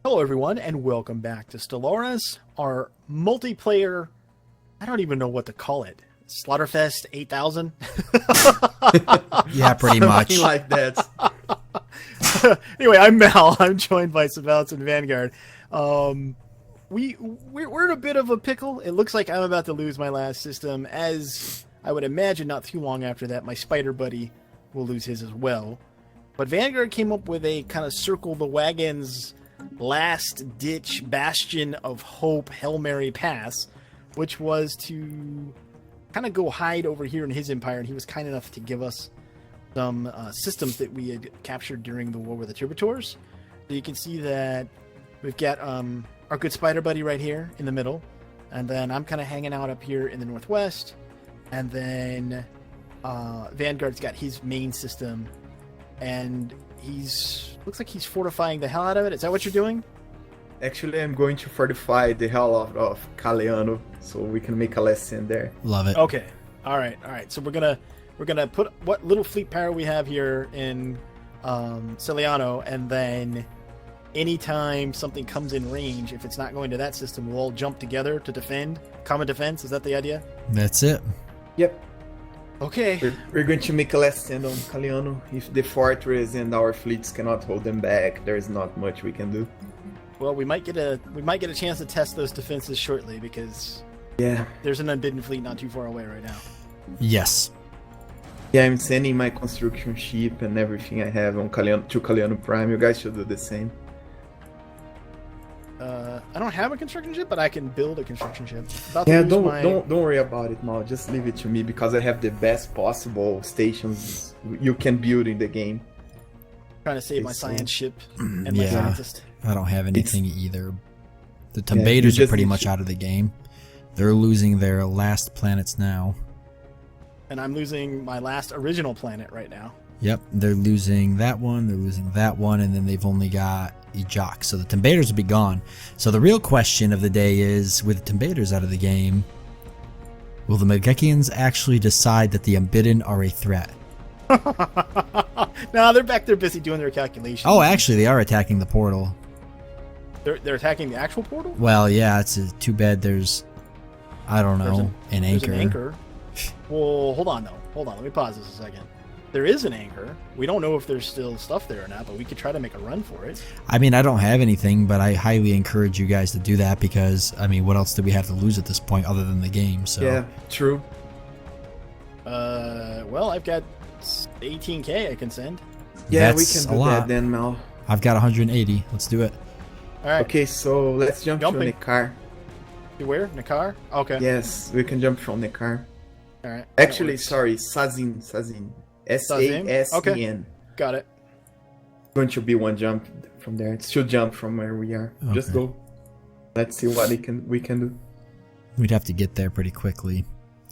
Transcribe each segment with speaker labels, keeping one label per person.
Speaker 1: Hello everyone and welcome back to Stellaris, our multiplayer, I don't even know what to call it, Slaughterfest 8000?
Speaker 2: Yeah, pretty much.
Speaker 3: Something like that.
Speaker 1: Anyway, I'm Mal, I'm joined by Sabouts and Vanguard. We're in a bit of a pickle. It looks like I'm about to lose my last system, as I would imagine not too long after that my spider buddy will lose his as well. But Vanguard came up with a kind of circle the wagons last ditch bastion of hope Hail Mary pass, which was to kind of go hide over here in his empire, and he was kind enough to give us some systems that we had captured during the war with the Tributors. So you can see that we've got our good spider buddy right here in the middle, and then I'm kind of hanging out up here in the northwest, and then Vanguard's got his main system, and looks like he's fortifying the hell out of it. Is that what you're doing?
Speaker 3: Actually, I'm going to fortify the hell out of Caliano so we can make a lesson there.
Speaker 2: Love it.
Speaker 1: Okay. All right. So we're gonna put what little fleet power we have here in Celiano, and then anytime something comes in range, if it's not going to that system, we'll all jump together to defend. Common defense. Is that the idea?
Speaker 2: That's it.
Speaker 3: Yep.
Speaker 1: Okay.
Speaker 3: We're going to make a last stand on Caliano. If the fortress and our fleets cannot hold them back, there's not much we can do.
Speaker 1: Well, we might get a chance to test those defenses shortly, because
Speaker 3: Yeah.
Speaker 1: there's an unbidden fleet not too far away right now.
Speaker 2: Yes.
Speaker 3: Yeah, I'm sending my construction ship and everything I have on Caliano to Caliano Prime. You guys should do the same.
Speaker 1: I don't have a construction ship, but I can build a construction ship.
Speaker 3: Yeah, don't worry about it, Mal. Just leave it to me because I have the best possible stations you can build in the game.
Speaker 1: Trying to save my science ship and my
Speaker 2: Yeah.
Speaker 1: scientist.
Speaker 2: I don't have anything either. The
Speaker 3: you
Speaker 2: Invaders are
Speaker 3: just
Speaker 2: pretty
Speaker 3: need
Speaker 2: much
Speaker 3: to-
Speaker 2: out of the game. They're losing their last planets now.
Speaker 1: And I'm losing my last original planet right now.
Speaker 2: Yep, they're losing that one, and then they've only got Ejok. So the Invaders will be gone. So the real question of the day is, with the Invaders out of the game, will the Magekians actually decide that the Unbidden are a threat?
Speaker 1: No, they're back there busy doing their calculations.
Speaker 2: Oh, actually, they are attacking the portal.
Speaker 1: They're attacking the actual portal?
Speaker 2: Well, yeah, it's too bad there's, I don't know, an
Speaker 1: There's
Speaker 2: anchor.
Speaker 1: an anchor. Well, hold on, though. Hold on, let me pause this a second. There is an anchor. We don't know if there's still stuff there or not, but we could try to make a run for it.
Speaker 2: I mean, I don't have anything, but I highly encourage you guys to do that because, I mean, what else do we have to lose at this point other than the game? So
Speaker 3: Yeah, true.
Speaker 1: Well, I've got 18K I can send.
Speaker 3: Yeah, we
Speaker 2: That's
Speaker 3: can
Speaker 2: a
Speaker 3: do
Speaker 2: lot.
Speaker 3: that then, Mal.
Speaker 2: I've got 180. Let's do it.
Speaker 1: All right.
Speaker 3: Okay, so let's jump
Speaker 1: Jumping.
Speaker 3: from the car.
Speaker 1: You where? Nakar? Okay.
Speaker 3: Yes, we can jump from the car.
Speaker 1: All right.
Speaker 3: Actually,
Speaker 1: That works.
Speaker 3: sorry, Sazin. S-A-S-E-N.
Speaker 1: Okay. Got it.
Speaker 3: Going to be one jump from there. It's two jump from where we are. Just
Speaker 2: Okay.
Speaker 3: go. Let's see what we can do.
Speaker 2: We'd have to get there pretty quickly.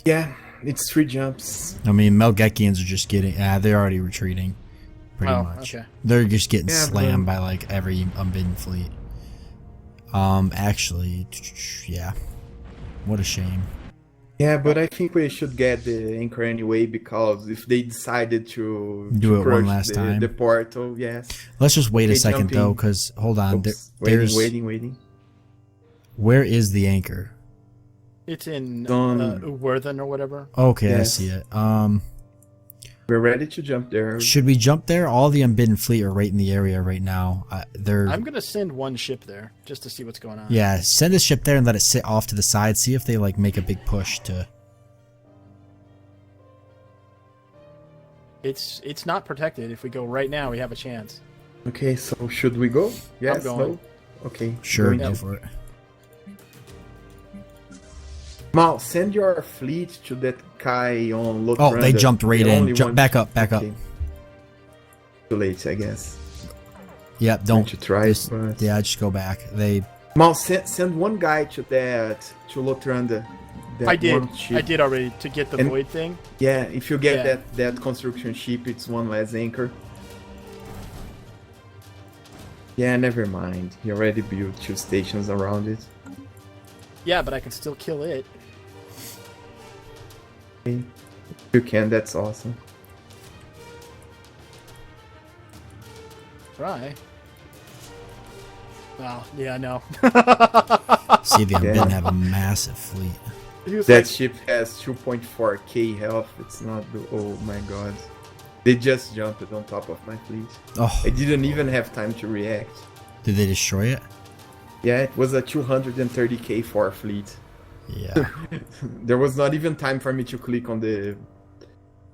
Speaker 3: Yeah, it's 3 jumps.
Speaker 2: I mean, Melgekians are just getting, they're already retreating. Pretty
Speaker 1: Oh,
Speaker 2: much.
Speaker 1: okay.
Speaker 2: They're just getting
Speaker 3: Yeah,
Speaker 2: slammed by like every Unbidden fleet. Actually, yeah. What a shame.
Speaker 3: Yeah, but I think we should get the anchor anyway because if they decided to
Speaker 2: Do it one
Speaker 3: crush
Speaker 2: last time.
Speaker 3: the portal, yes.
Speaker 2: Let's just wait a
Speaker 3: Okay,
Speaker 2: second though,
Speaker 3: jumping.
Speaker 2: because hold on.
Speaker 3: Oops,
Speaker 2: There's
Speaker 3: waiting.
Speaker 2: where is the anchor?
Speaker 1: It's in
Speaker 3: Done.
Speaker 1: Worthen or whatever.
Speaker 2: Okay,
Speaker 3: Yes.
Speaker 2: I see it.
Speaker 3: We're ready to jump there.
Speaker 2: Should we jump there? All the Unbidden fleet are right in the area right now. They're
Speaker 1: I'm gonna send one ship there just to see what's going on.
Speaker 2: yeah. Send a ship there and let it sit off to the side. See if they like make a big push to.
Speaker 1: It's not protected. If we go right now, we have a chance.
Speaker 3: Okay, so should we go? Yes,
Speaker 1: going.
Speaker 3: no? Okay.
Speaker 2: Sure,
Speaker 3: going
Speaker 2: go
Speaker 3: to-
Speaker 2: for it.
Speaker 3: Mal, send your fleet to that guy on Lotranda.
Speaker 2: Oh, they jumped right
Speaker 3: The
Speaker 2: in.
Speaker 3: only
Speaker 2: Jump
Speaker 3: one-
Speaker 2: back up, back up.
Speaker 3: Okay. Too late, I guess.
Speaker 2: Yep,
Speaker 3: Going
Speaker 2: don't.
Speaker 3: to try,
Speaker 2: Just,
Speaker 3: but...
Speaker 2: yeah, just go back. They.
Speaker 3: Mal, send one guy to Lotranda. That
Speaker 1: I did.
Speaker 3: one ship.
Speaker 1: I did already to get the
Speaker 3: And-
Speaker 1: void thing.
Speaker 3: Yeah, if you get
Speaker 1: Yeah.
Speaker 3: that construction ship, it's one less anchor. Yeah, never mind. He already built 2 stations around it.
Speaker 1: Yeah, but I can still kill it.
Speaker 3: Okay. You can, that's awesome.
Speaker 1: Try. Wow. Yeah, I know.
Speaker 2: See, the Unbidden
Speaker 3: Yeah.
Speaker 2: have a massive fleet.
Speaker 1: He was
Speaker 3: That
Speaker 1: like,
Speaker 3: ship has 2.4k health. It's not the. Oh my god. They just jumped on top of my fleet.
Speaker 2: Oh,
Speaker 3: I didn't even have time to react.
Speaker 2: did they destroy it?
Speaker 3: Yeah, it was a 230k for a fleet.
Speaker 2: Yeah.
Speaker 3: There was not even time for me to click on the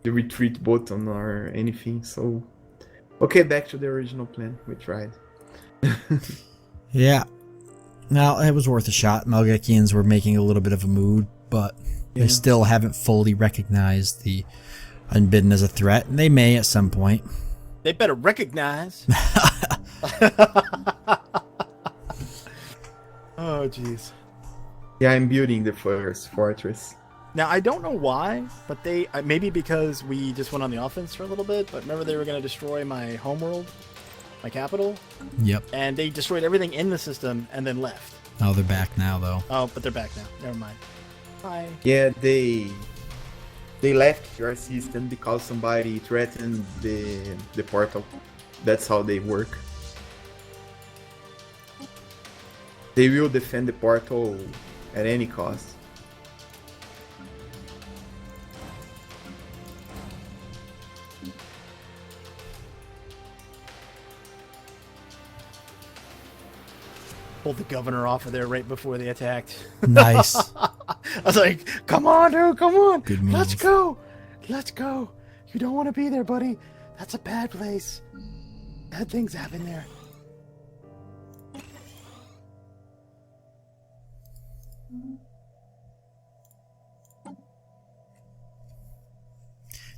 Speaker 3: retreat button or anything. So, okay, back to the original plan. We tried.
Speaker 2: Yeah. Now, it was worth a shot. Malgekians were making a little bit of a mood, but they
Speaker 3: Yeah.
Speaker 2: still haven't fully recognized the Unbidden as a threat, and they may at some point.
Speaker 1: they better recognize. Oh, jeez.
Speaker 3: Yeah, I'm building the first fortress.
Speaker 1: Now, I don't know why, but they... maybe because we just went on the offense for a little bit, but remember they were going to destroy my homeworld? My capital?
Speaker 2: Yep.
Speaker 1: And they destroyed everything in the system and then left.
Speaker 2: Oh, they're back now, though.
Speaker 1: Oh, but they're back now. Never mind. Bye.
Speaker 3: Yeah, they left your system because somebody threatened the portal. That's how they work. They will defend the portal at any cost.
Speaker 1: Pulled the governor off of there right before they attacked.
Speaker 2: Nice.
Speaker 1: I was like, come on, dude, come on.
Speaker 2: Good move.
Speaker 1: Let's go. Let's go. You don't want to be there, buddy. That's a bad place. Bad things happen there.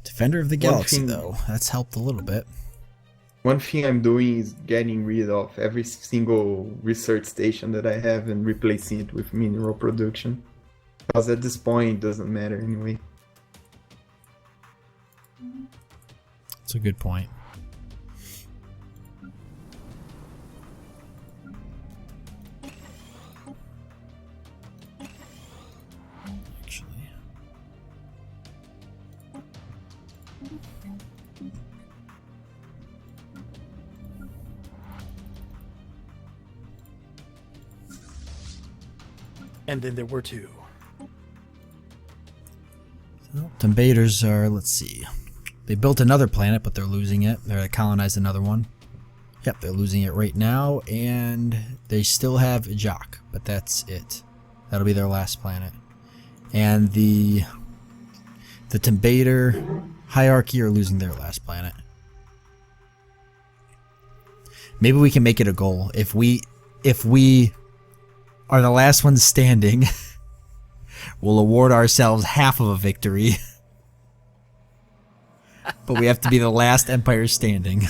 Speaker 2: Defender of the
Speaker 3: One
Speaker 2: Galaxy,
Speaker 3: thing-
Speaker 2: though. That's helped a little bit.
Speaker 3: One thing I'm doing is getting rid of every single research station that I have and replacing it with mineral production. Because at this point, it doesn't matter anyway.
Speaker 2: That's a good point. Actually.
Speaker 1: And then there were two.
Speaker 2: Well, invaders are, let's see. They built another planet, but they're losing it. They're gonna colonize another one. Yep, they're losing it right now, and they still have Jock, but that's it. That'll be their last planet. And the Invader hierarchy are losing their last planet. Maybe we can make it a goal. If we are the last ones standing, we'll award ourselves half of a victory. But we have to be the last empire standing.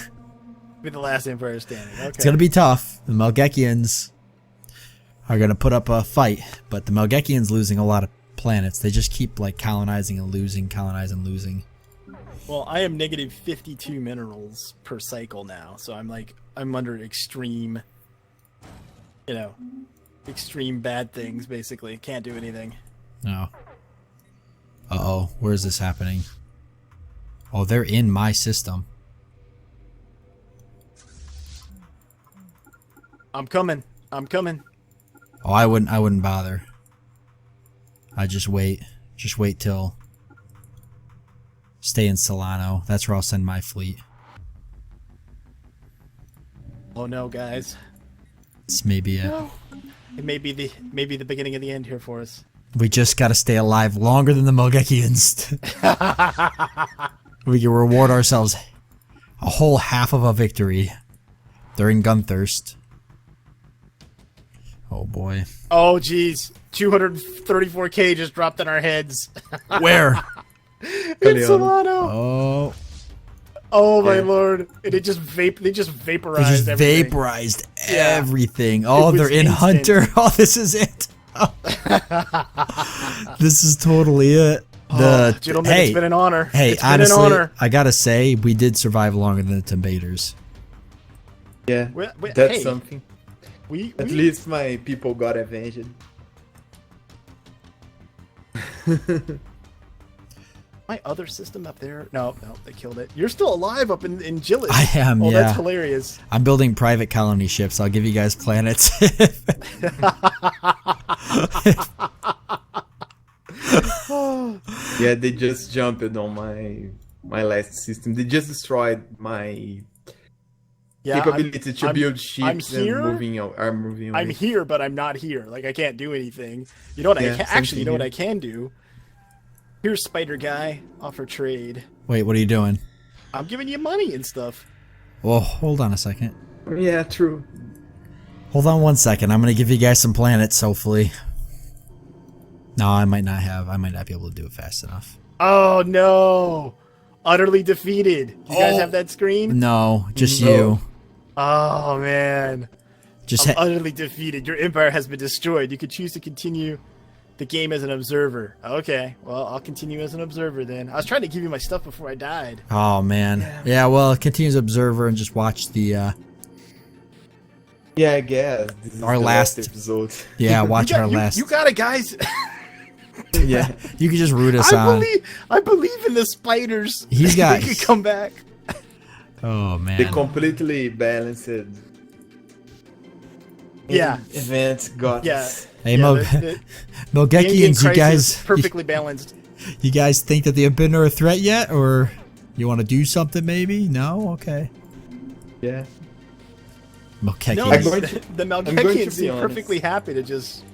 Speaker 1: Be the last empire standing. Okay.
Speaker 2: It's going to be tough. The Malgekians are going to put up a fight, but the Malgekians losing a lot of planets. They just keep like colonizing and losing, colonizing and losing.
Speaker 1: Well, I am negative 52 minerals per cycle now, so I'm under extreme, extreme bad things, basically. Can't do anything.
Speaker 2: No. Uh-oh. Where's this happening? Oh, they're in my system.
Speaker 1: I'm coming. I'm coming.
Speaker 2: Oh, I wouldn't bother. I'd just wait. Just wait till... Stay in Solano. That's where I'll send my fleet.
Speaker 1: Oh no, guys.
Speaker 2: This may be it.
Speaker 1: No. It may be the beginning of the end here for us.
Speaker 2: We just gotta stay alive longer than the Malgekians. We can reward ourselves a whole half of a victory during Gunthirst. Oh boy.
Speaker 1: Oh jeez. 234k just dropped on our heads.
Speaker 2: Where?
Speaker 1: In Solano.
Speaker 2: Oh.
Speaker 1: Oh my
Speaker 3: Yeah.
Speaker 1: lord. And it just they just
Speaker 2: They just
Speaker 1: vaporized everything.
Speaker 2: vaporized
Speaker 1: Yeah.
Speaker 2: everything. Oh,
Speaker 1: It was
Speaker 2: they're in
Speaker 1: instant.
Speaker 2: Hunter. Oh, this is it. Oh. This is totally it.
Speaker 1: Gentlemen,
Speaker 2: hey,
Speaker 1: it's been an honor.
Speaker 2: hey,
Speaker 1: It's been
Speaker 2: honestly,
Speaker 1: an honor.
Speaker 2: I gotta say, we did survive longer than the Invaders.
Speaker 3: Yeah,
Speaker 1: Wait,
Speaker 3: that's
Speaker 1: hey,
Speaker 3: something.
Speaker 1: We
Speaker 3: At least my people got avenged.
Speaker 1: my other system up there? No, they killed it. You're still alive up in Gillis.
Speaker 2: I am,
Speaker 1: oh,
Speaker 2: yeah.
Speaker 1: That's hilarious.
Speaker 2: I'm building private colony ships. I'll give you guys planets.
Speaker 3: Yeah, they just jumped on my last system. They just destroyed my capability to build ships and moving out. I'm moving away.
Speaker 1: I'm here, but I'm not here. Like, I can't do anything. You know what I can actually? You know what I can do? Here's Spider Guy. Offer trade.
Speaker 2: Wait, what are you doing?
Speaker 1: I'm giving you money and stuff.
Speaker 2: Well, hold on a second.
Speaker 3: Yeah, true.
Speaker 2: Hold on 1 second. I'm gonna give you guys some planets. Hopefully. No, I might not be able to do it fast enough.
Speaker 1: Oh no! Utterly defeated. You guys have that screen?
Speaker 2: No, just you.
Speaker 1: Oh man.
Speaker 2: Just
Speaker 1: I'm utterly defeated. Your empire has been destroyed. You could choose to continue the game as an observer. Okay, well, I'll continue as an observer then. I was trying to give you my stuff before I died.
Speaker 2: Oh man. Yeah, well, continue as observer and just watch the
Speaker 3: Yeah, I guess. This is
Speaker 2: our
Speaker 3: the
Speaker 2: last
Speaker 3: episode.
Speaker 2: Yeah, watch our last.
Speaker 1: You got it, guys.
Speaker 3: Yeah.
Speaker 2: You can just root us on.
Speaker 1: I believe in the spiders.
Speaker 2: He's got.
Speaker 1: They could come back.
Speaker 2: Oh man.
Speaker 3: They completely balanced.
Speaker 1: Yeah.
Speaker 3: Events got.
Speaker 1: Yeah.
Speaker 2: Hey,
Speaker 1: the
Speaker 2: Melgekians, you guys
Speaker 1: perfectly balanced.
Speaker 2: You guys think that the Abin are a threat yet, or you want to do something? Maybe. No. Okay.
Speaker 3: Yeah.
Speaker 2: Melgekians.
Speaker 1: No, the Melgekians seem perfectly happy to just,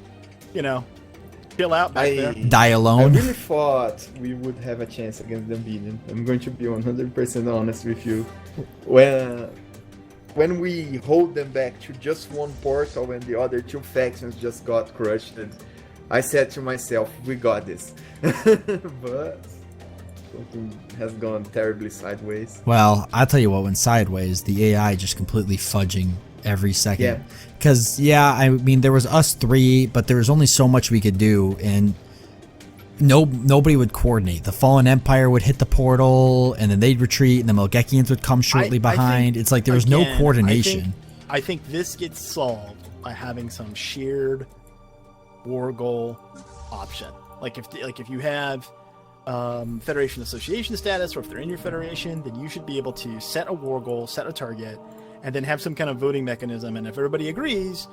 Speaker 1: chill out back there.
Speaker 2: Die
Speaker 3: I
Speaker 2: alone.
Speaker 3: really thought we would have a chance against the Ambitian. I'm going to be 100% honest with you. When we hold them back to just one portal and the other two factions just got crushed, I said to myself, we got this. But something has gone terribly sideways.
Speaker 2: Well, I'll tell you what went sideways. The AI just completely fudging every second.
Speaker 3: Yeah.
Speaker 2: Because, I mean, there was us three, but there was only so much we could do, and nobody would coordinate. The Fallen Empire would hit the portal, and then they'd retreat, and the Melgekians would come shortly behind. It's like there was no coordination.
Speaker 1: I think this gets solved by having some shared war goal option. Like if you have Federation Association status, or if they're in your Federation, then you should be able to set a war goal, set a target, and then have some kind of voting mechanism. And if everybody agrees,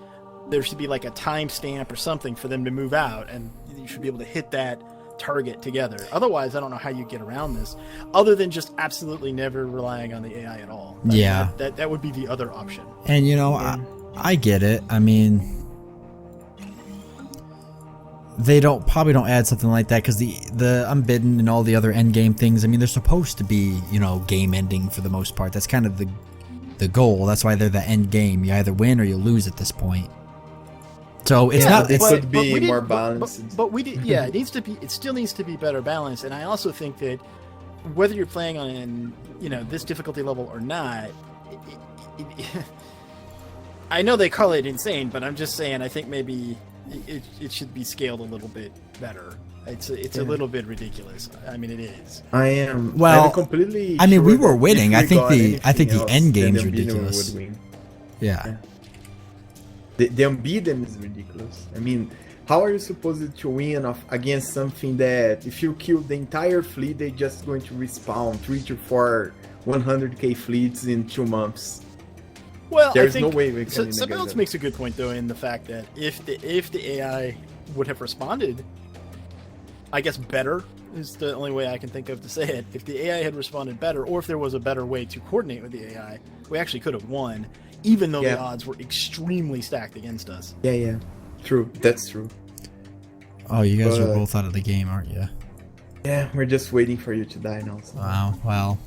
Speaker 1: there should be like a timestamp or something for them to move out, and you should be able to hit that target together. Otherwise, I don't know how you get around this, other than just absolutely never relying on the AI at all. That would be the other option.
Speaker 2: And I get it. I mean, they probably don't add something like that because the Unbidden and all the other end game things. I mean, they're supposed to be game ending for the most part. That's kind of the goal. That's why they're the end game. You either win or you lose at this point. So it's not.
Speaker 3: It could be more balanced.
Speaker 1: But we did. Yeah, it needs to be. It still needs to be better balanced. And I also think that whether you're playing on this difficulty level or not, I know they call it insane, but I'm just saying I think maybe it should be scaled a little bit better. It's a little bit ridiculous. I mean, it is.
Speaker 3: I am completely.
Speaker 2: I mean, we were
Speaker 3: sure
Speaker 2: winning. I think the
Speaker 3: else,
Speaker 2: end game is
Speaker 3: the Ambitian
Speaker 2: ridiculous.
Speaker 3: would win.
Speaker 2: Yeah.
Speaker 3: The Unbeaten is ridiculous. I mean, how are you supposed to win against something that if you kill the entire fleet, they're just going to respawn 3 to 4 100k fleets in 2 months?
Speaker 1: Well,
Speaker 3: there's no way we can.
Speaker 1: Sabouts makes a good point though in the fact that if the AI would have responded, I guess better is the only way I can think of to say it. If the AI had responded better, or if there was a better way to coordinate with the AI, we actually could have won, even though the odds were extremely stacked against us.
Speaker 3: Yeah. True. That's true.
Speaker 2: Oh, you guys are both out of the game, aren't you?
Speaker 3: Yeah, we're just waiting for you to die now. So.
Speaker 2: Wow. Well.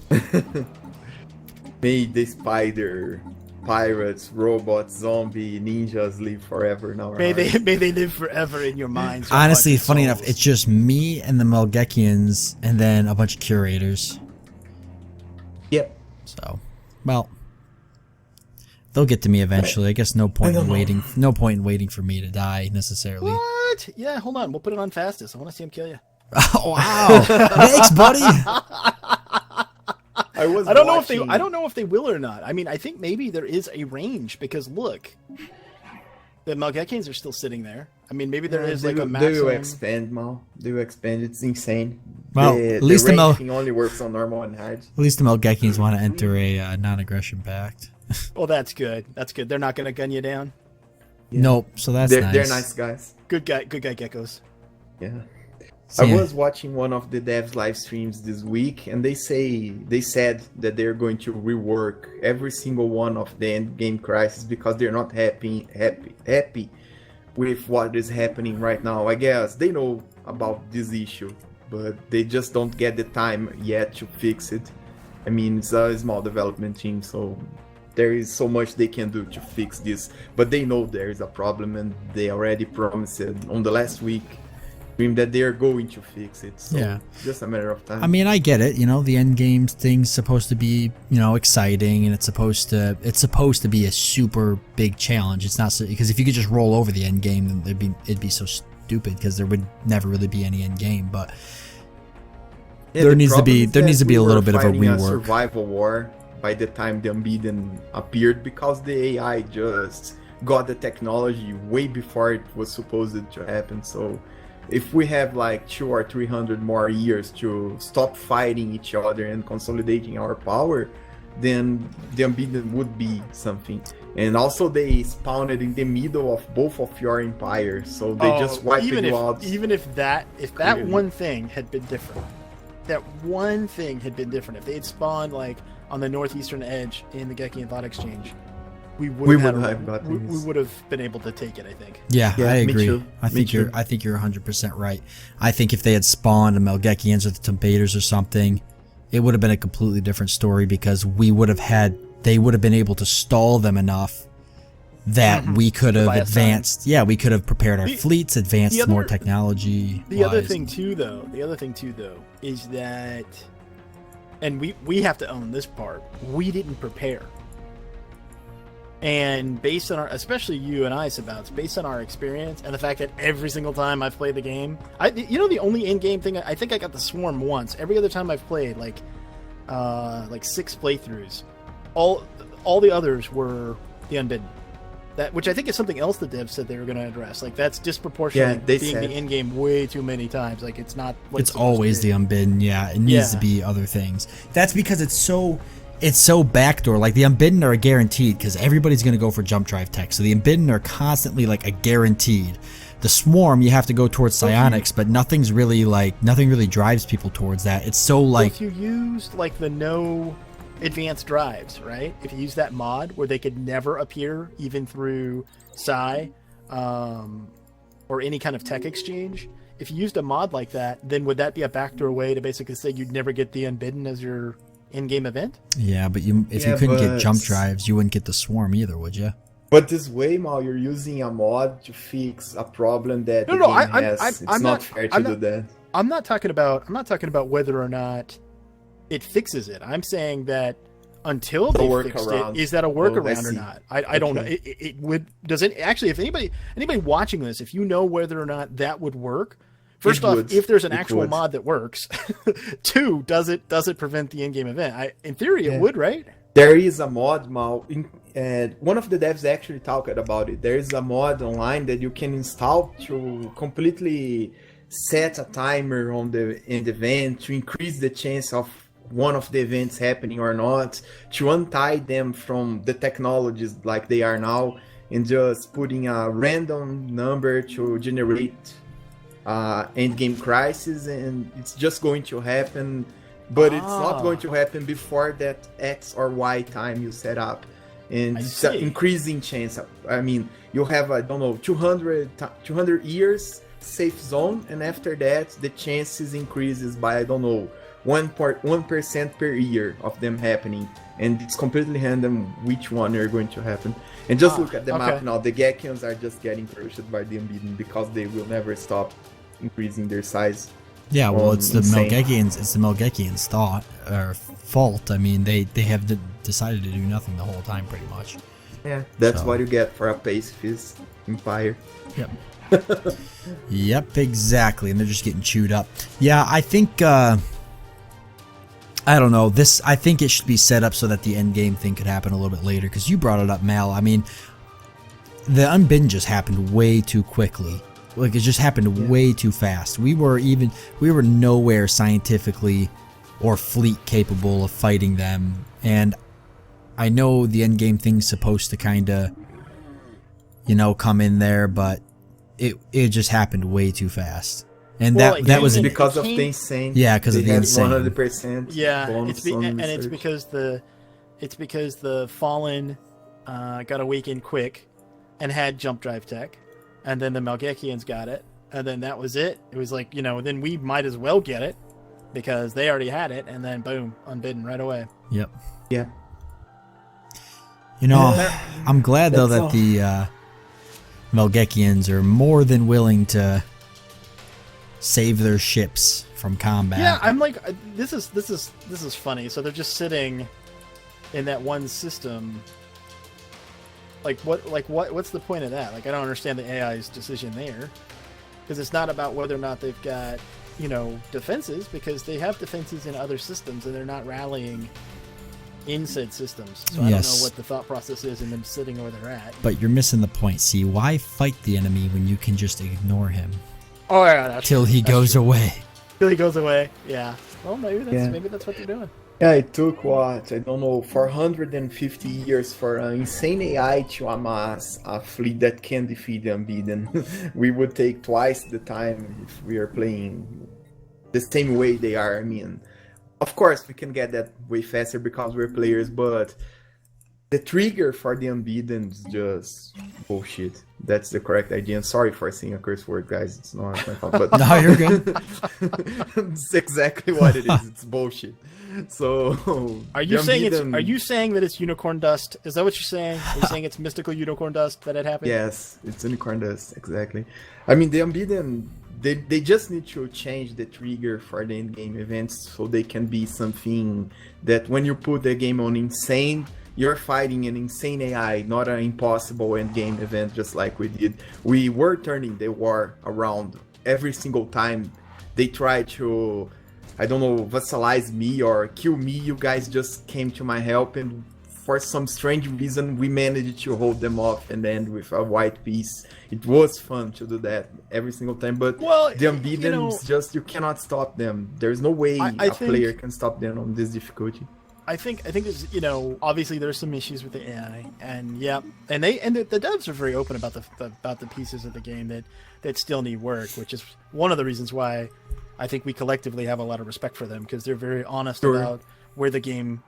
Speaker 3: May the spider, pirates, robots, zombie, ninjas live forever in our hearts.
Speaker 1: May they live forever in your minds.
Speaker 2: Honestly, funny enough, it's just me and the Melgekians, and then a bunch of curators.
Speaker 3: Yep.
Speaker 2: So, well, they'll get to me eventually. I guess no point in waiting. No point in waiting for me to die necessarily.
Speaker 1: What? Yeah, hold on. We'll put it on fastest. I want to see him kill you.
Speaker 2: Oh, wow! Thanks, buddy.
Speaker 1: I don't know if they will or not. I mean, I think maybe there is a range because look, the Melgekians are still sitting there. I mean, maybe there is like a maximum.
Speaker 3: They will expand, Mal. They will expand. It's insane.
Speaker 2: Well,
Speaker 3: the,
Speaker 2: at least the
Speaker 3: ranking only works on normal and hard.
Speaker 2: At least the Melgekians want to enter a non-aggression pact.
Speaker 1: Well, that's good. That's good. They're not going to gun you down.
Speaker 3: Yeah.
Speaker 2: Nope. So that's nice.
Speaker 3: They're nice guys.
Speaker 1: Good guy geckos.
Speaker 3: Yeah.
Speaker 2: So,
Speaker 3: I
Speaker 2: yeah.
Speaker 3: was watching one of the devs live streams this week, and they said that they're going to rework every single one of the end game crisis because they're not happy with what is happening right now. I guess they know about this issue, but they just don't get the time yet to fix it. I mean, it's a small development team, so there is so much they can do to fix this, but they know there is a problem, and they already promised it on the last week that they are going to fix it. So
Speaker 2: Yeah.
Speaker 3: it's just a matter of time.
Speaker 2: I mean, I get it. You know, the end game thing's supposed to be, you know, exciting, and it's supposed to be a super big challenge. It's not because if you could just roll over the end game, then it'd be so stupid because there would never really be any end game. But
Speaker 3: Yeah,
Speaker 2: there
Speaker 3: the
Speaker 2: needs to
Speaker 3: problem
Speaker 2: be
Speaker 3: is
Speaker 2: there
Speaker 3: that
Speaker 2: needs to be
Speaker 3: we
Speaker 2: a little
Speaker 3: were
Speaker 2: bit of a
Speaker 3: fighting
Speaker 2: rework.
Speaker 3: survival war by the time the Unbeaten appeared because the AI just got the technology way before it was supposed to happen. So if we have like 200 or 300 more years to stop fighting each other and consolidating our power, then the Unbeaten would be something. And also they spawned in the middle of both of your empires, so they just wiped you out.
Speaker 1: Even if that
Speaker 3: Clearly.
Speaker 1: one thing had been different, if they had spawned like on the northeastern edge in the Geki and Thought Exchange, we would have been able to take it, I think.
Speaker 2: Yeah,
Speaker 3: Yeah,
Speaker 2: I
Speaker 3: me
Speaker 2: agree.
Speaker 3: too.
Speaker 2: I
Speaker 3: Me
Speaker 2: think you're 100% right. I think if they had spawned a Melgekians or the Tembaters or something, it would have been a completely different story because they would have been able to stall them enough that we could have advanced. Yeah, we could have prepared our fleets, advanced more technology.
Speaker 1: The other thing too, though, is that, and we have to own this part. We didn't prepare. And based on especially you and I, Sabouts, based on our experience and the fact that every single time I've played the game, the only in-game thing, I think I got the Swarm once. Every other time I've played, like 6 playthroughs, all the others were the Unbidden. Which I think is something else the devs said they were going to address. Like that's disproportionate being the in-game way too many times. Like it's not.
Speaker 2: It's always the Unbidden. Yeah, it needs to be other things. That's because it's so backdoor. Like the Unbidden are a guaranteed because everybody's going to go for jump drive tech. So the Unbidden are constantly like a guaranteed. The Swarm you have to go towards psionics, but nothing really drives people towards that. It's so like
Speaker 1: if you used like the no advanced drives, right? If you use that mod where they could never appear even through psi or any kind of tech exchange, if you used a mod like that, then would that be a backdoor way to basically say you'd never get the Unbidden as your in-game event?
Speaker 2: Yeah, but if you couldn't get jump drives, you wouldn't get the Swarm either, would you?
Speaker 3: But this way, Mal, you're using a mod to fix a problem that the game has. It's not fair to do that.
Speaker 1: I'm not talking about whether or not it fixes it. I'm saying that until they fixed it, is that a workaround or not? I don't know. It would. Does it actually? If anybody watching this, if you know whether or not that would work, first off, if there's an actual mod that works, 2, does it prevent the in-game event? In theory, it would, right?
Speaker 3: There is a mod, Mal. One of the devs actually talked about it. There is a mod online that you can install to completely set a timer on the end event to increase the chance of one of the events happening or not, to untie them from the technologies like they are now, and just putting a random number to generate endgame crisis, and it's just going to happen, but it's not going to happen before that X or Y time you set up. And it's an increasing chance. I mean, you have, 200 years safe zone, and after that, the chances increases by, 1% per year of them happening, and it's completely random which one are going to happen. And just look at the map now. The Gekians are just getting crushed by the Unbeaten because they will never stop increasing their size.
Speaker 2: Yeah, well, it's the Melgekians. It's the Melgekians' fault. I mean, they have decided to do nothing the whole time, pretty much.
Speaker 3: Yeah, that's what you get for a pacifist empire.
Speaker 2: Yep. Yep, exactly. And they're just getting chewed up. Yeah, I think. I don't know. I think it should be set up so that the end game thing could happen a little bit later. Because you brought it up, Mal. I mean, the Unbidden just happened way too quickly. like it just happened way too fast. We were nowhere scientifically or fleet capable of fighting them, and I know the end game thing's supposed to kind of, come in there, but it just happened way too fast. And that was
Speaker 3: because of the insane.
Speaker 2: Yeah, because of the insane.
Speaker 3: 100%.
Speaker 1: Yeah, it's because the Fallen got awakened quick and had jump drive tech, and then the Malgekians got it, and then that was it. It was like, then we might as well get it because they already had it, and then boom, unbidden right away.
Speaker 2: Yep.
Speaker 3: Yeah.
Speaker 2: I'm glad though that the Malgekians are more than willing to save their ships from combat.
Speaker 1: Yeah, I'm like, this is funny. So they're just sitting in that one system. What's the point of that? Like, I don't understand the AI's decision there, because it's not about whether or not they've got defenses, because they have defenses in other systems and they're not rallying in said systems. So I don't know what the thought process is in them sitting where they're at.
Speaker 2: But you're missing the point. See, why fight the enemy when you can just ignore him?
Speaker 1: Oh yeah,
Speaker 2: till he goes away.
Speaker 1: Till he goes away. Yeah. Well, maybe that's what they're doing.
Speaker 3: Yeah, it took what, I don't know, 450 years for an insane AI to amass a fleet that can defeat the Unbeaten. We would take twice the time if we are playing the same way they are. I mean, of course we can get that way faster because we're players, but the trigger for the Unbeaten is just bullshit. That's the correct idea. And sorry for saying a curse word, guys. It's not my fault. But
Speaker 2: no, you're good.
Speaker 3: It's exactly what it is. It's bullshit. So
Speaker 1: are you saying that it's unicorn dust? Is that what you're saying? Are you saying it's mystical unicorn dust that it happened?
Speaker 3: Yes, it's unicorn dust, exactly. I mean, the Unbeaten, they just need to change the trigger for the in-game events so they can be something that when you put the game on insane, you're fighting an insane AI, not an impossible end-game event just like we did. We were turning the war around every single time they tried to, I don't know, vassalize me or kill me. You guys just came to my help, and for some strange reason we managed to hold them off and end with a white piece. It was fun to do that every single time, but the Unbeaten is just, you cannot stop them. There's no way a player can stop them on this difficulty.
Speaker 1: I think there's, obviously there's some issues with the AI, and the devs are very open about the pieces of the game that still need work, which is one of the reasons why I think we collectively have a lot of respect for them, because they're very honest about where the game,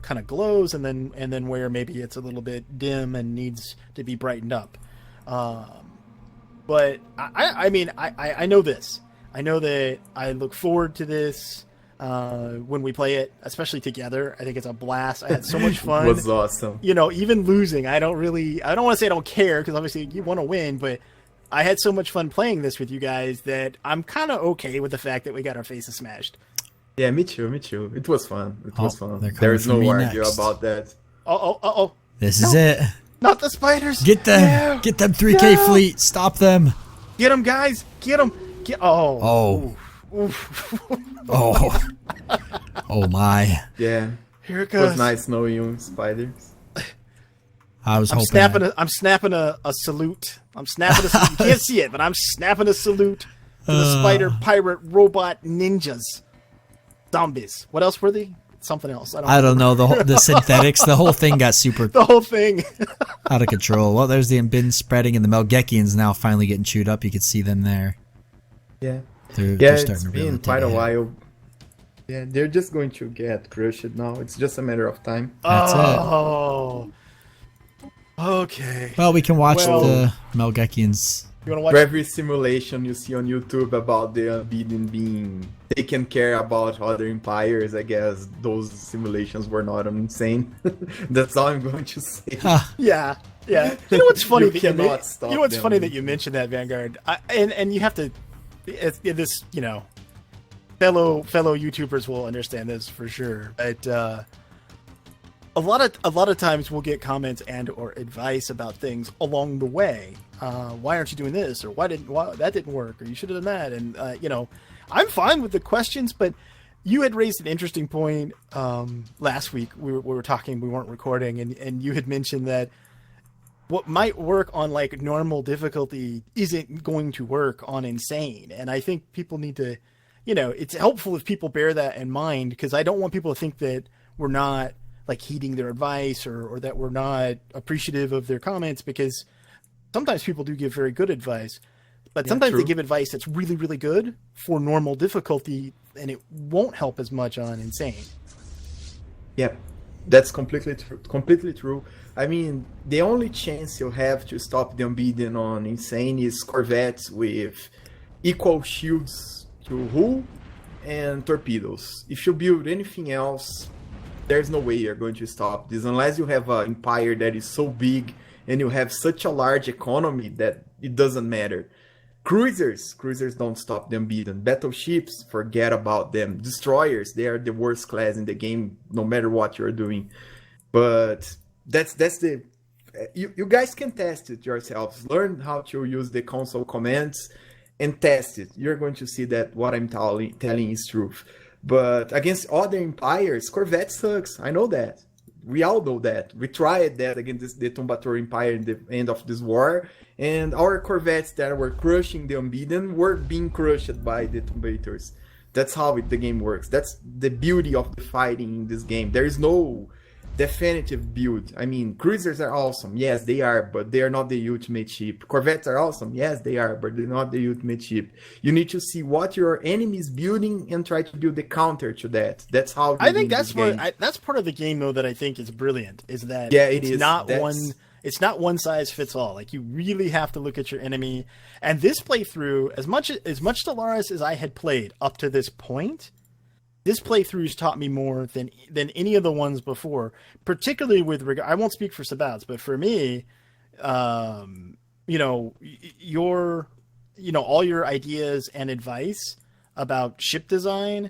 Speaker 1: kind of glows, and then where maybe it's a little bit dim and needs to be brightened up. But I know this. I know that I look forward to this. When we play it, especially together. I think it's a blast. I had so much fun.
Speaker 3: It was awesome.
Speaker 1: Even losing, I don't want to say I don't care, because obviously you want to win, but I had so much fun playing this with you guys that I'm kind of okay with the fact that we got our faces smashed.
Speaker 3: Yeah, me too. It was fun. There's no argue about that.
Speaker 1: Oh.
Speaker 2: This is it.
Speaker 1: Not the spiders.
Speaker 2: Get them. No. Get them 3K fleet. Stop them.
Speaker 1: Get them, guys. Get them.
Speaker 2: Oh. Oh my.
Speaker 3: Yeah.
Speaker 1: Here it goes.
Speaker 3: It was nice knowing you, spiders.
Speaker 2: I'm
Speaker 1: snapping a salute. I'm snapping a salute. You can't see it, but I'm snapping a salute to the spider pirate robot ninjas. Zombies. What else were they? Something else.
Speaker 2: I don't know. The synthetics, the whole thing got super
Speaker 1: the whole thing
Speaker 2: out of control. Well, there's the Unbidden spreading, and the Malgekians now finally getting chewed up. You could see them there.
Speaker 3: Yeah.
Speaker 2: They're starting
Speaker 3: it's
Speaker 2: to really
Speaker 3: been quite a while. Yeah, they're just going to get crushed now. It's just a matter of time.
Speaker 2: That's it.
Speaker 1: Okay.
Speaker 2: Well, we can watch the Malgekians.
Speaker 1: You want to watch
Speaker 3: for every simulation you see on YouTube about the Unbeaten being taken care about other empires, I guess those simulations were not insane. That's all I'm going to say.
Speaker 1: Yeah. You know what's funny?
Speaker 3: Funny
Speaker 1: that you mentioned that, Vanguard. And you have to. This, fellow YouTubers will understand this for sure. But a lot of times we'll get comments and or advice about things along the way. Why aren't you doing this? Or why that didn't work? Or you should have done that. And I'm fine with the questions, but you had raised an interesting point last week. We were talking. We weren't recording, and you had mentioned that what might work on like normal difficulty isn't going to work on insane. And I think people need to, it's helpful if people bear that in mind, because I don't want people to think that we're not like heeding their advice or that we're not appreciative of their comments, because sometimes people do give very good advice, but sometimes they give advice that's really, really good for normal difficulty, and it won't help as much on insane.
Speaker 3: Yeah, that's completely true. I mean, the only chance you have to stop the unbeaten on insane is corvettes with equal shields to hull and torpedoes. If you build anything else, there's no way you're going to stop this, unless you have an empire that is so big and you have such a large economy that it doesn't matter. Cruisers don't stop the unbeaten. Battleships, forget about them. Destroyers, they are the worst class in the game, no matter what you're doing. But that's the... You guys can test it yourselves. Learn how to use the console commands and test it. You're going to see that what I'm telling is truth. But against other empires, Corvette sucks. I know that. We all know that. We tried that against the Tombator Empire in the end of this war, and our corvettes that were crushing the unbeaten were being crushed by the Tombators. That's how the game works. That's the beauty of the fighting in this game. There is no definitive build. I mean, cruisers are awesome. Yes, they are, but they are not the ultimate ship. Corvettes are awesome. Yes, they are, but they're not the ultimate ship. You need to see what your enemy is building and try to build the counter to that. That's how
Speaker 1: I think that's that's part of the game though that I think is brilliant, is that it's not one size fits all. Like, you really have to look at your enemy. And this playthrough, as much Stellaris as I had played up to this point, this playthrough's taught me more than any of the ones before, particularly with regard. I won't speak for Sabouts, but for me, all your ideas and advice about ship design.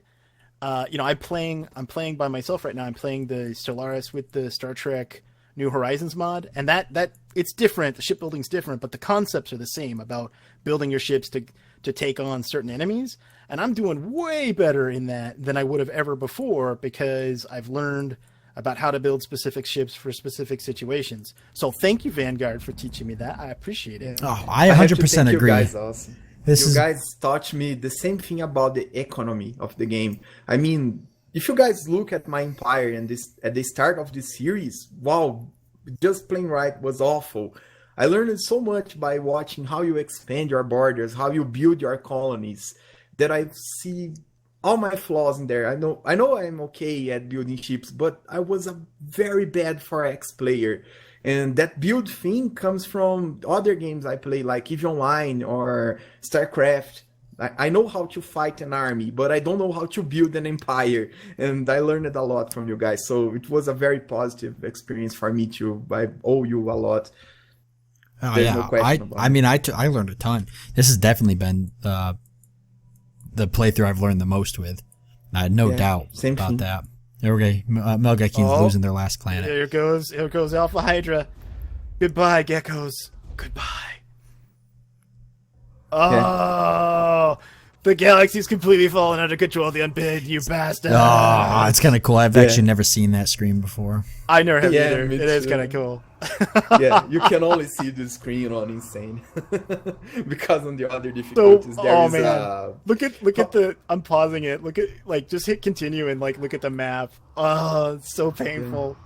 Speaker 1: I'm playing by myself right now. I'm playing the Stellaris with the Star Trek New Horizons mod, and that it's different. The shipbuilding's different, but the concepts are the same about building your ships to take on certain enemies. And I'm doing way better in that than I would have ever before, because I've learned about how to build specific ships for specific situations. So thank you, Vanguard, for teaching me that. I appreciate it.
Speaker 2: Oh, I 100% agree.
Speaker 3: You guys also. Guys taught me the same thing about the economy of the game. I mean, if you guys look at my empire and at the start of this series, wow, just playing right was awful. I learned so much by watching how you expand your borders, how you build your colonies, that I see all my flaws in there. I know I'm okay at building ships, but I was a very bad 4X player. And that build thing comes from other games I play, like EVE Online or StarCraft. I know how to fight an army, but I don't know how to build an empire. And I learned a lot from you guys. So it was a very positive experience for me too. I owe you a lot.
Speaker 2: Oh, yeah. No I learned a ton. This has definitely been the playthrough I've learned the most with. I had no doubt about that. There we go. Melgakin's losing their last planet.
Speaker 1: Here goes Alpha Hydra. Goodbye, geckos. Goodbye. Oh, the galaxy's completely fallen under control of the unbid, you bastard.
Speaker 2: Oh, it's kind of cool. I've actually never seen that screen before.
Speaker 1: I never have either. It is kind of cool.
Speaker 3: Yeah, you can only see the screen on Insane. Because on the other difficulties,
Speaker 1: look at the... I'm pausing it. Look at, just hit continue and, look at the map. Oh, it's so painful.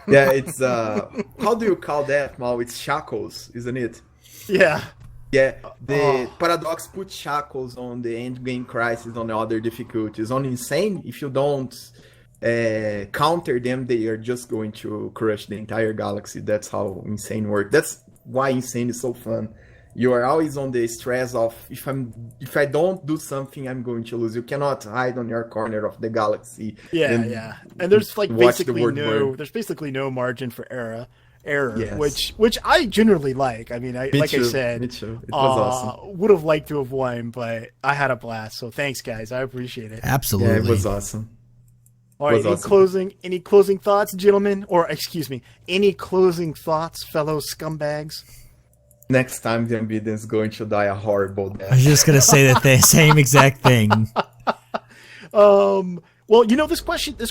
Speaker 3: Yeah, it's, how do you call that, Mal? It's shackles, isn't it?
Speaker 1: Yeah.
Speaker 3: Yeah, the Paradox put shackles on the endgame crisis on the other difficulties. On Insane, if you don't counter them, they are just going to crush the entire galaxy. That's how Insane works. That's why Insane is so fun. You are always on the stress of, if I don't do something, I'm going to lose. You cannot hide on your corner of the galaxy.
Speaker 1: Yeah. And there's basically no margin for error. Yes. which I generally like. I mean, I said,
Speaker 3: me too. It was awesome.
Speaker 1: Would have liked to have won, but I had a blast. So thanks, guys. I appreciate it.
Speaker 2: Absolutely,
Speaker 3: it was awesome.
Speaker 1: All right, any closing thoughts, gentlemen? Or excuse me, any closing thoughts, fellow scumbags?
Speaker 3: Next time, the Unbeaten is going to die a horrible death.
Speaker 2: I was just gonna say the same exact thing.
Speaker 1: Well, this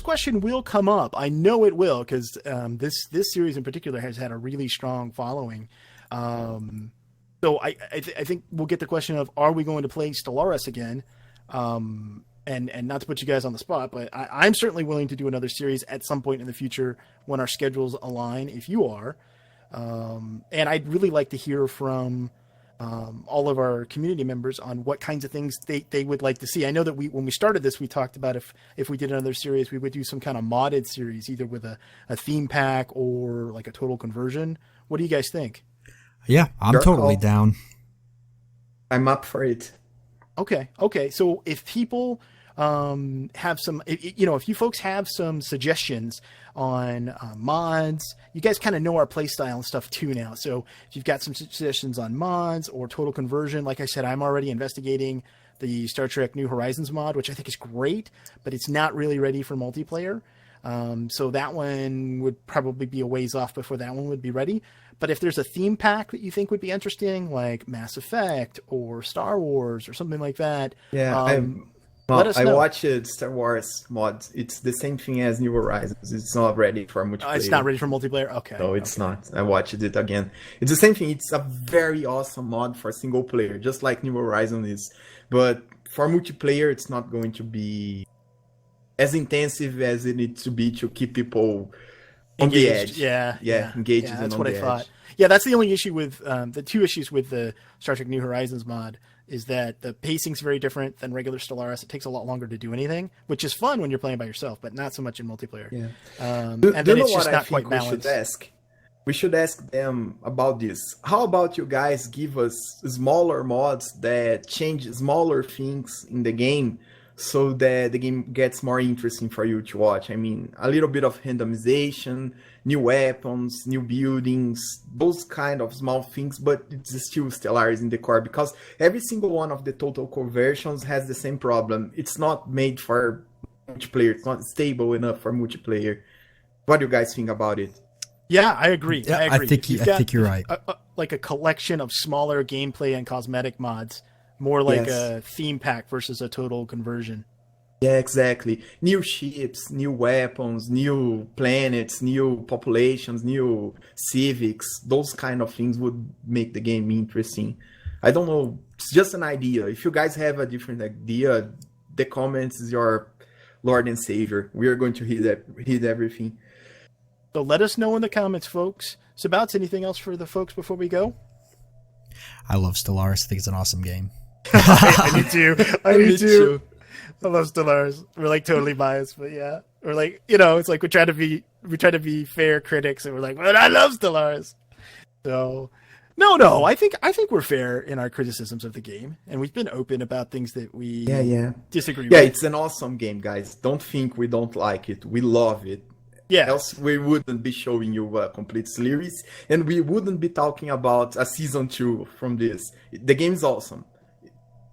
Speaker 1: question will come up. I know it will, because this series in particular has had a really strong following. So I think we'll get the question of, are we going to play Stellaris again? And not to put you guys on the spot, but I'm certainly willing to do another series at some point in the future when our schedules align, if you are. And I'd really like to hear from all of our community members on what kinds of things they would like to see. I know that when we started this, we talked about if we did another series, we would do some kind of modded series, either with a theme pack or like a total conversion. What do you guys think?
Speaker 2: Yeah, I'm totally down.
Speaker 3: I'm up for it.
Speaker 1: Okay. So if people have some, if you folks have some suggestions on mods, you guys kind of know our playstyle and stuff too now. So if you've got some suggestions on mods or total conversion, like I said, I'm already investigating the Star Trek New Horizons mod, which I think is great, but it's not really ready for multiplayer. So that one would probably be a ways off before that one would be ready. But if there's a theme pack that you think would be interesting, like Mass Effect or Star Wars or something like that, let us know.
Speaker 3: I watched Star Wars mods. It's the same thing as New Horizons. It's not ready for multiplayer.
Speaker 1: It's not ready for multiplayer? Okay.
Speaker 3: No, it's not. I watched it again. It's the same thing. It's a very awesome mod for single player, just like New Horizons is. But for multiplayer, it's not going to be as intensive as it needs to be to keep people on the edge.
Speaker 1: Yeah,
Speaker 3: engaged.
Speaker 1: Yeah, that's what I thought. Yeah, that's the only issue with the two issues with the Star Trek New Horizons mod is that the pacing's very different than regular Stellaris. It takes a lot longer to do anything, which is fun when you're playing by yourself, but not so much in multiplayer.
Speaker 3: Yeah.
Speaker 1: And then it's just not quite balanced.
Speaker 3: We should ask them about this. How about you guys give us smaller mods that change smaller things in the game so that the game gets more interesting for you to watch? I mean, a little bit of randomization, new weapons, new buildings, those kind of small things, but it's still Stellaris in the core, because every single one of the total conversions has the same problem. It's not made for multiplayer. It's not stable enough for multiplayer. What do you guys think about it?
Speaker 1: Yeah, I agree.
Speaker 2: Yeah, I think you're right.
Speaker 1: Like a collection of smaller gameplay and cosmetic mods, more like a theme pack versus a total conversion.
Speaker 3: Yeah, exactly. New ships, new weapons, new planets, new populations, new civics, those kind of things would make the game interesting. I don't know. It's just an idea. If you guys have a different idea, the comments is your Lord and Savior. We are going to read everything.
Speaker 1: So let us know in the comments, folks. Sabouts, anything else for the folks before we go?
Speaker 2: I love Stellaris. I think it's an awesome game.
Speaker 1: I do too. I do too. I love Stellaris. We're like totally biased, but yeah. We're like, it's like we try to be fair critics, and we're like, but I love Stellaris. So no, I think we're fair in our criticisms of the game, and we've been open about things that we disagree with.
Speaker 3: Yeah, it's an awesome game, guys. Don't think we don't like it. We love it.
Speaker 1: Yeah.
Speaker 3: Else we wouldn't be showing you a complete series, and we wouldn't be talking about a season 2 from this. The game's awesome.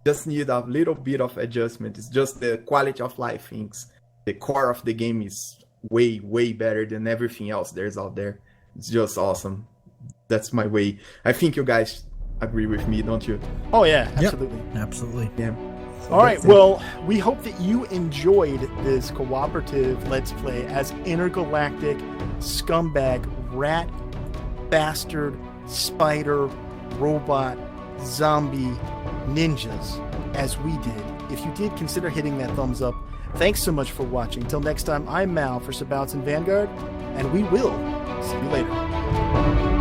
Speaker 3: Just need a little bit of adjustment. It's just the quality of life things. The core of the game is way, way better than everything else there's out there. It's just awesome. That's my way. I think you guys agree with me, don't you?
Speaker 1: Oh yeah, absolutely.
Speaker 2: Yep, absolutely.
Speaker 3: Yeah. So
Speaker 1: all right, well, we hope that you enjoyed this cooperative Let's Play as intergalactic scumbag, rat, bastard, spider, robot, zombie, ninjas as we did. If you did, consider hitting that thumbs up. Thanks so much for watching. Till next time, I'm Mal for Sabouts and Vanguard, and we will see you later.